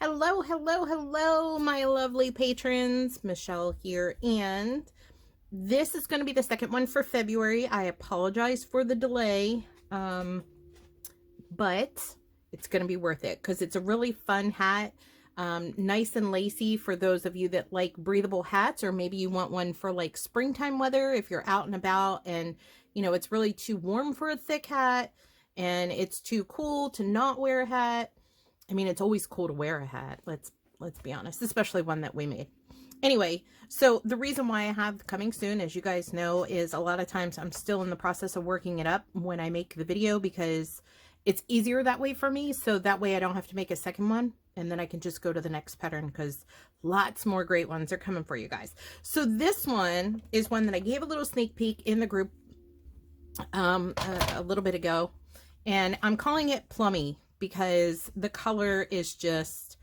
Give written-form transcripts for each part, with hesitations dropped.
Hello, hello, hello, my lovely patrons. Michelle here, and this is going to be the second one for February. I apologize for the delay, but it's going to be worth it because it's a really fun hat. Nice and lacy for those of you that like breathable hats, or maybe you want one for like springtime weather if you're out and about and it's really too warm for a thick hat and it's too cool to not wear a hat. I mean, it's always cool to wear a hat. Let's be honest, especially one that we made. Anyway, so the reason why I have coming soon, as you guys know, is a lot of times I'm still in the process of working it up when I make the video because it's easier that way for me. So that way I don't have to make a second one and then I can just go to the next pattern because lots more great ones are coming for you guys. So this one is one that I gave a little sneak peek in the group a little bit ago, and I'm calling it Plummy because the color is just,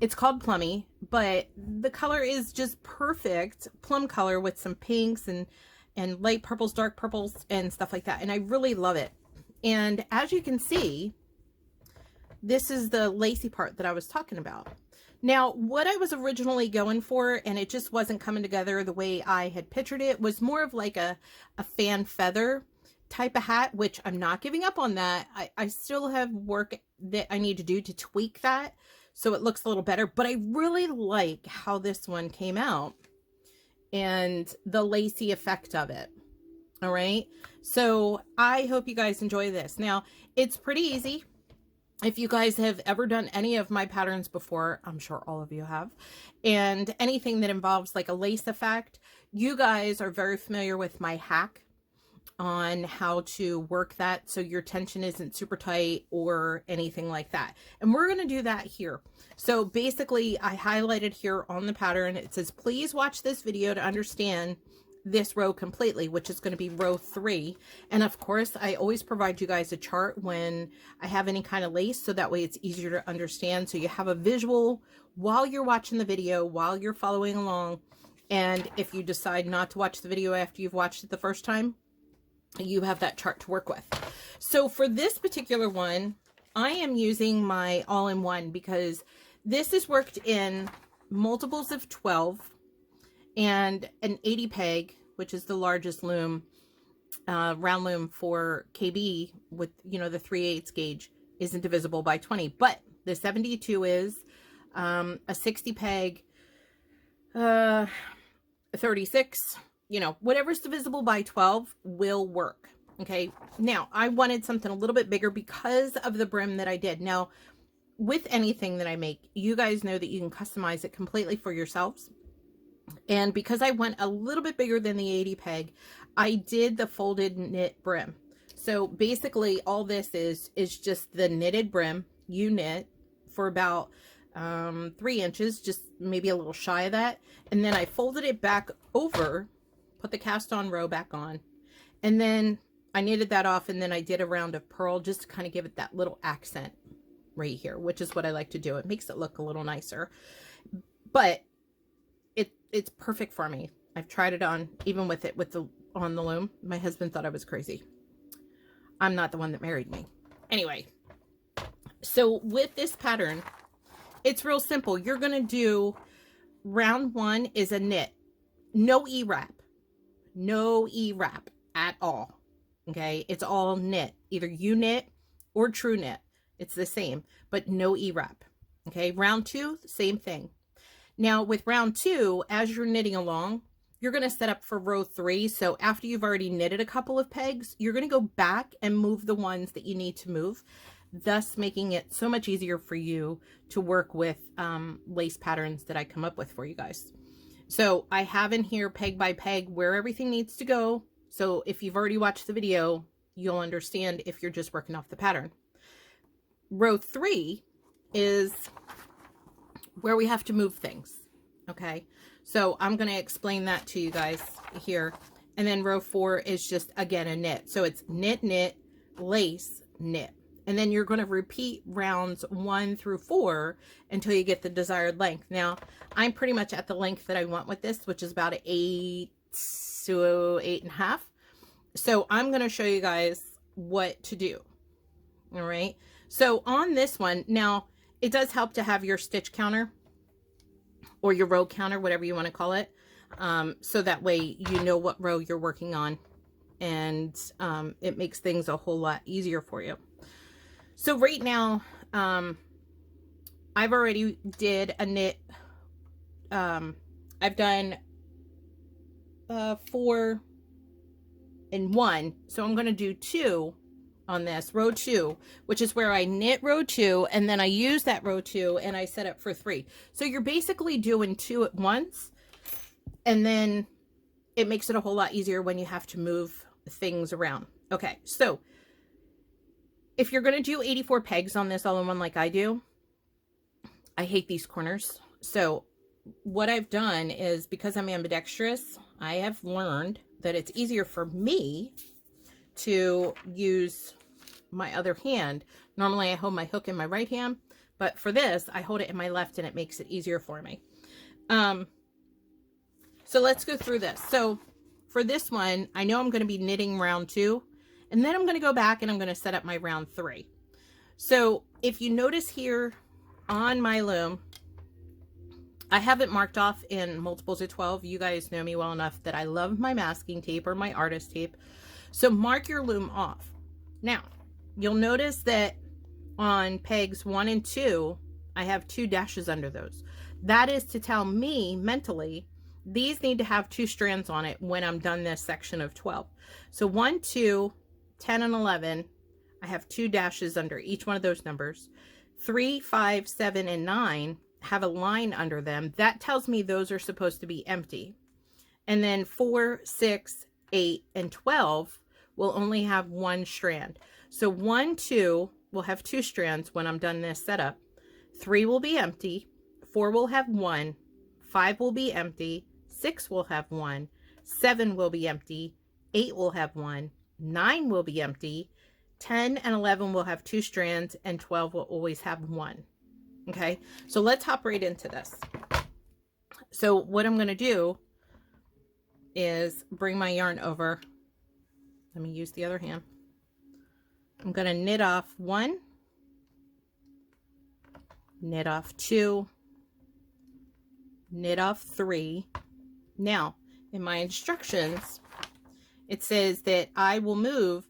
it's called Plummy, but the color is just perfect plum color with some pinks and light purples, dark purples and stuff like that, and I really love it. And as you can see, this is the lacy part that I was talking about. Now, what I was originally going for, and it just wasn't coming together the way I had pictured it, was more of like a fan feather type of hat, which I'm not giving up on that. I still have work that I need to do to tweak that so it looks a little better, but I really like how this one came out and the lacy effect of it. All right, so I hope you guys enjoy this. Now, it's pretty easy. If you guys have ever done any of my patterns before, I'm sure all of you have, and anything that involves like a lace effect, you guys are very familiar with my hack on how to work that so your tension isn't super tight or anything like that. And we're going to do that here. So basically, I highlighted here on the pattern, it says, please watch this video to understand this row completely, which is going to be row 3. And of course, I always provide you guys a chart when I have any kind of lace, so that way it's easier to understand, so you have a visual while you're watching the video, while you're following along. And if you decide not to watch the video after you've watched it the first time, you have that chart to work with. So for this particular one, I am using my all-in-one because this is worked in multiples of 12 and an 80 peg, which is the largest loom, round loom for KB with, the 3/8 gauge isn't divisible by 20, but the 72 is, a 60 peg, 36, whatever's divisible by 12 will work. Okay. Now I wanted something a little bit bigger because of the brim that I did. Now with anything that I make, you guys know that you can customize it completely for yourselves. And because I went a little bit bigger than the 80 peg, I did the folded knit brim. So basically all this is just the knitted brim. You knit for about 3 inches, just maybe a little shy of that. And then I folded it back over, put the cast on row back on, and then I knitted that off, and then I did a round of purl just to kind of give it that little accent right here, which is what I like to do. It makes it look a little nicer, but it's perfect for me. I've tried it on, even with it on the loom. My husband thought I was crazy. I'm not the one that married me. Anyway, so with this pattern, it's real simple. You're going to do round 1 is a knit. No E-wrap. No E-wrap at all. Okay? It's all knit. Either you knit or true knit. It's the same, but no E-wrap. Okay? Round 2, same thing. Now with round 2, as you're knitting along, you're going to set up for row 3. So after you've already knitted a couple of pegs, you're going to go back and move the ones that you need to move, thus making it so much easier for you to work with lace patterns that I come up with for you guys. So I have in here peg by peg where everything needs to go. So if you've already watched the video, you'll understand if you're just working off the pattern. Row 3 is where we have to move things. Okay, so I'm going to explain that to you guys here. And then row 4 is just, again, a knit. So it's knit, knit, lace, knit. And then you're going to repeat rounds 1 through 4 until you get the desired length. Now, I'm pretty much at the length that I want with this, which is about an 8 to 8.5. So I'm going to show you guys what to do. All right. So on this one, now it does help to have your stitch counter or your row counter, whatever you want to call it. So that way you know what row you're working on, and it makes things a whole lot easier for you. So right now, I've already did a knit. I've done 4 and 1. So I'm going to do 2 on this row 2, which is where I knit row 2, and then I use that row 2 and I set up for 3. So you're basically doing 2 at once, and then it makes it a whole lot easier when you have to move things around. Okay, so if you're going to do 84 pegs on this all in one like I do, I hate these corners. So what I've done is, because I'm ambidextrous, I have learned that it's easier for me to use my other hand. Normally I hold my hook in my right hand, but for this I hold it in my left, and it makes it easier for me. So let's go through this. So for this one, I know I'm going to be knitting round 2, and then I'm going to go back and I'm going to set up my round 3. So if you notice here on my loom, I have it marked off in multiples of 12. You guys know me well enough that I love my masking tape or my artist tape. So mark your loom off. Now, you'll notice that on pegs 1 and 2, I have 2 dashes under those. That is to tell me mentally, these need to have 2 strands on it when I'm done this section of 12. So 1, 2, 10, and 11, I have 2 dashes under each one of those numbers. 3, 5, 7, and 9 have a line under them. That tells me those are supposed to be empty. And then 4, 6, 8, and 12 will only have 1 strand. So 1, 2 will have 2 strands when I'm done this setup. 3 will be empty. 4 will have 1. 5 will be empty. 6 will have 1. 7 will be empty. 8 will have 1. 9 will be empty. 10 and 11 will have 2 strands, and 12 will always have 1. Okay, so let's hop right into this. So what I'm going to do is bring my yarn over. Let me use the other hand. I'm going to knit off 1, knit off 2, knit off 3. Now, in my instructions, it says that I will move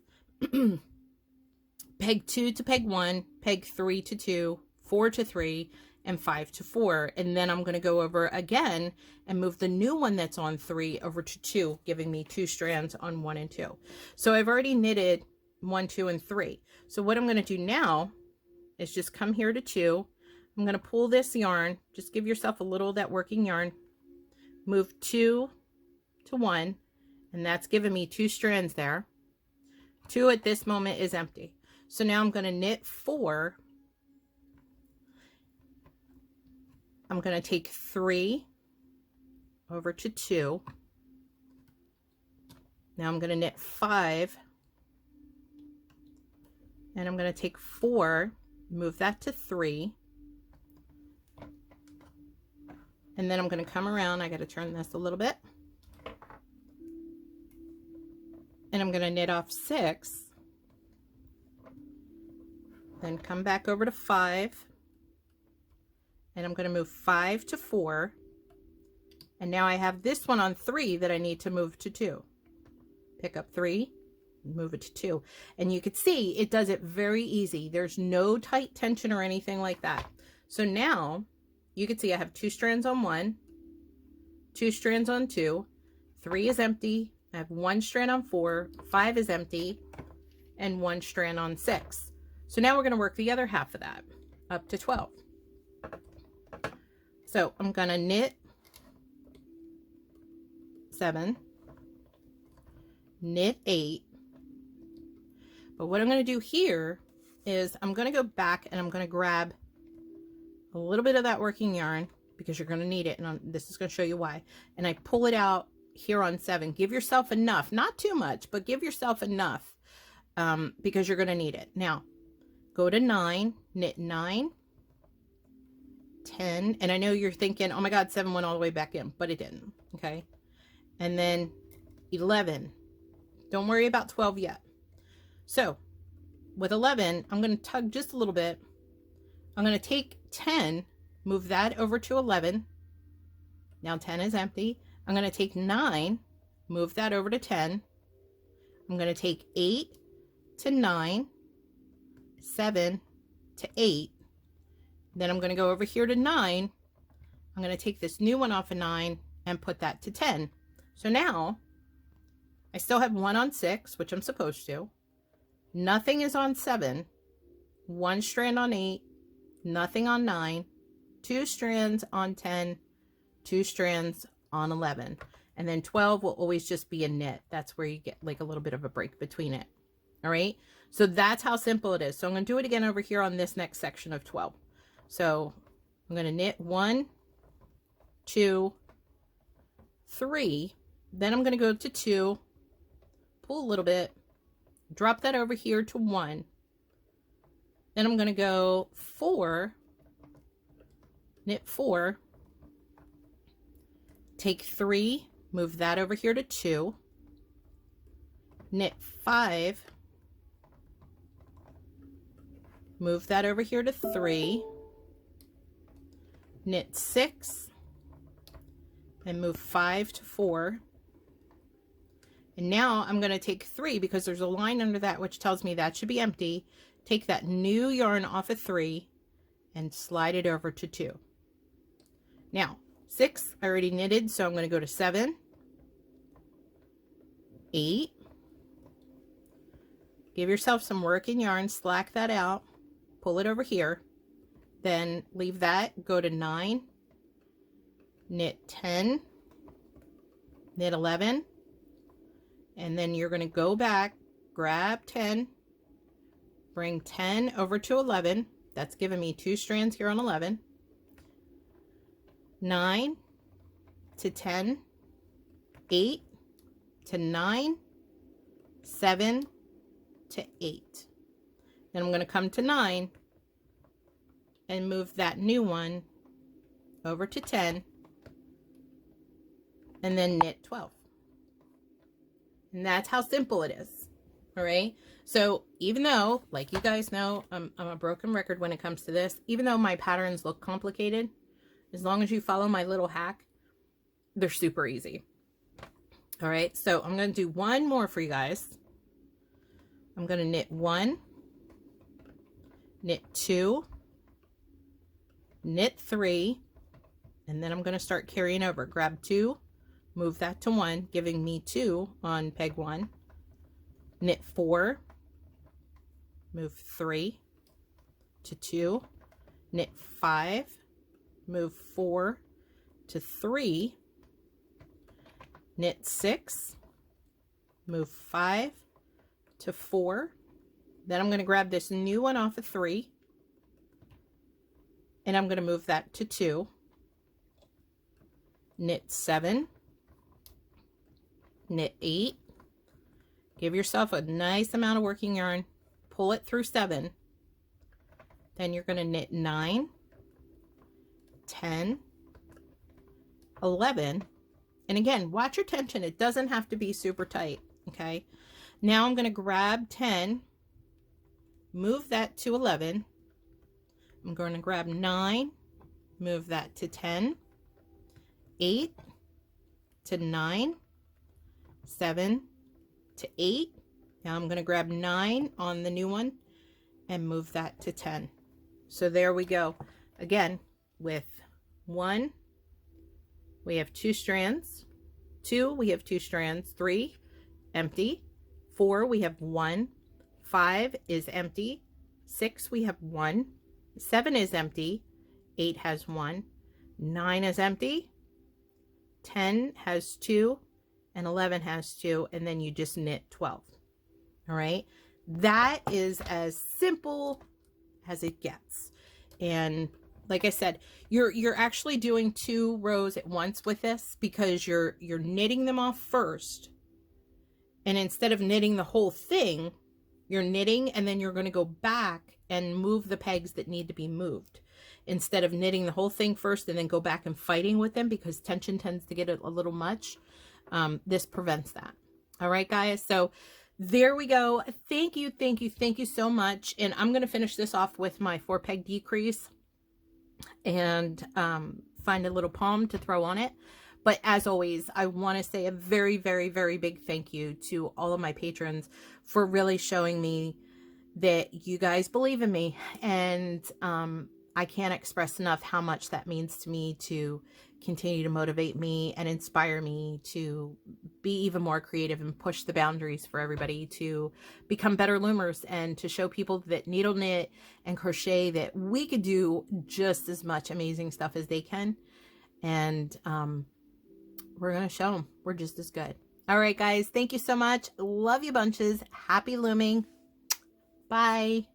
peg 2 to peg 1, peg 3 to 2, 4 to 3, and 5 to 4. And then I'm going to go over again and move the new one that's on 3 over to 2, giving me 2 strands on 1 and 2. So I've already knitted 1, 2, and 3. So what I'm going to do now is just come here to 2. I'm going to pull this yarn. Just give yourself a little of that working yarn. Move 2 to 1, and that's giving me 2 strands there. 2 at this moment is empty. So now I'm going to knit 4. I'm going to take 3 over to 2. Now I'm going to knit 5, and I'm going to take 4, move that to 3, and then I'm going to come around. I got to turn this a little bit, and I'm going to knit off 6, then come back over to 5, and I'm going to move 5 to 4, and now I have this one on 3 that I need to move to 2. Pick up 3, move it to 2, and you can see it does it very easy. There's no tight tension or anything like that. So now you can see I have 2 strands on 1, 2 strands on 2, 3 is empty, I have 1 strand on 4, 5 is empty, and 1 strand on 6. So now we're going to work the other half of that up to 12. So I'm going to knit 7, knit 8, but what I'm going to do here is I'm going to go back and I'm going to grab a little bit of that working yarn, because you're going to need it, and this is going to show you why, and I pull it out here on 7. Give yourself enough, not too much, but give yourself enough, because you're going to need it. Now go to 9, knit 9, 10, and I know you're thinking, oh my god, 7 went all the way back in, but it didn't. Okay, and then 11. Don't worry about 12 yet. So with 11, I'm going to tug just a little bit. I'm going to take 10, move that over to 11. Now 10 is empty. I'm going to take 9, move that over to 10. I'm going to take 8 to 9, 7 to 8. Then I'm going to go over here to 9. I'm going to take this new one off of 9 and put that to 10. So now I still have 1 on 6, which I'm supposed to. Nothing is on 7. 1 strand on 8. Nothing on 9. 2 strands on 10. 2 strands on 11. And then 12 will always just be a knit. That's where you get like a little bit of a break between it. All right. So that's how simple it is. So I'm going to do it again over here on this next section of 12. So I'm going to knit 1, 2, 3. Then I'm going to go to 2, pull a little bit, drop that over here to 1. Then I'm going to go 4, knit 4, take 3, move that over here to 2, knit 5, move that over here to 3, knit 6, and move 5 to 4. And now I'm going to take 3 because there's a line under that which tells me that should be empty. Take that new yarn off of 3 and slide it over to 2. Now 6 I already knitted, so I'm going to go to 7, 8. Give yourself some working yarn, slack that out, pull it over here, then leave that, go to 9, knit 10, knit 11, and then you're going to go back, grab 10, bring 10 over to 11. That's giving me 2 strands here on 11. 9 to 10, 8 to 9, 7 to 8. Then I'm going to come to 9 and move that new one over to 10 and then knit 12. And that's how simple it is. All right. So even though, like you guys know, I'm a broken record when it comes to this, even though my patterns look complicated, as long as you follow my little hack, they're super easy. All right. So I'm going to do one more for you guys. I'm going to knit 1, knit 2, knit 3, and then I'm going to start carrying over. Grab 2, move that to 1, giving me 2 on peg 1. Knit 4, move 3 to 2, knit 5, move 4 to 3, knit 6, move 5 to 4. Then I'm going to grab this new one off of 3 and I'm going to move that to 2, knit 7, knit 8, give yourself a nice amount of working yarn, pull it through 7, then you're going to knit 9, 10, 11, and again, watch your tension. It doesn't have to be super tight. Okay. Now I'm going to grab 10, move that to 11. I'm going to grab 9, move that to 10, 8 to 9, 7 to 8. Now I'm going to grab 9 on the new one and move that to 10. So there we go. Again, with 1, we have 2 strands. 2, we have 2 strands. 3, empty. 4, we have 1. 5 is empty. 6, we have 1. 7 is empty. 8 has 1. 9 is empty. 10 has 2. And 11 has 2. And then you just knit 12. All right. That is as simple as it gets. And like I said, you're actually doing 2 rows at once with this because you're knitting them off first. And instead of knitting the whole thing, you're knitting and then you're going to go back and move the pegs that need to be moved. Instead of knitting the whole thing first and then go back and fighting with them because tension tends to get a little much. This prevents that. All right, guys. So There we go. Thank you, thank you, thank you so much. And I'm going to finish this off with my 4-peg decrease and find a little palm to throw on it. But as always, I want to say a very, very, very big thank you to all of my patrons for really showing me that you guys believe in me. And I can't express enough how much that means to me, to continue to motivate me and inspire me to be even more creative and push the boundaries for everybody to become better loomers, and to show people that needle knit and crochet that we could do just as much amazing stuff as they can. And we're going to show them we're just as good. All right, guys. Thank you so much. Love you bunches. Happy looming. Bye.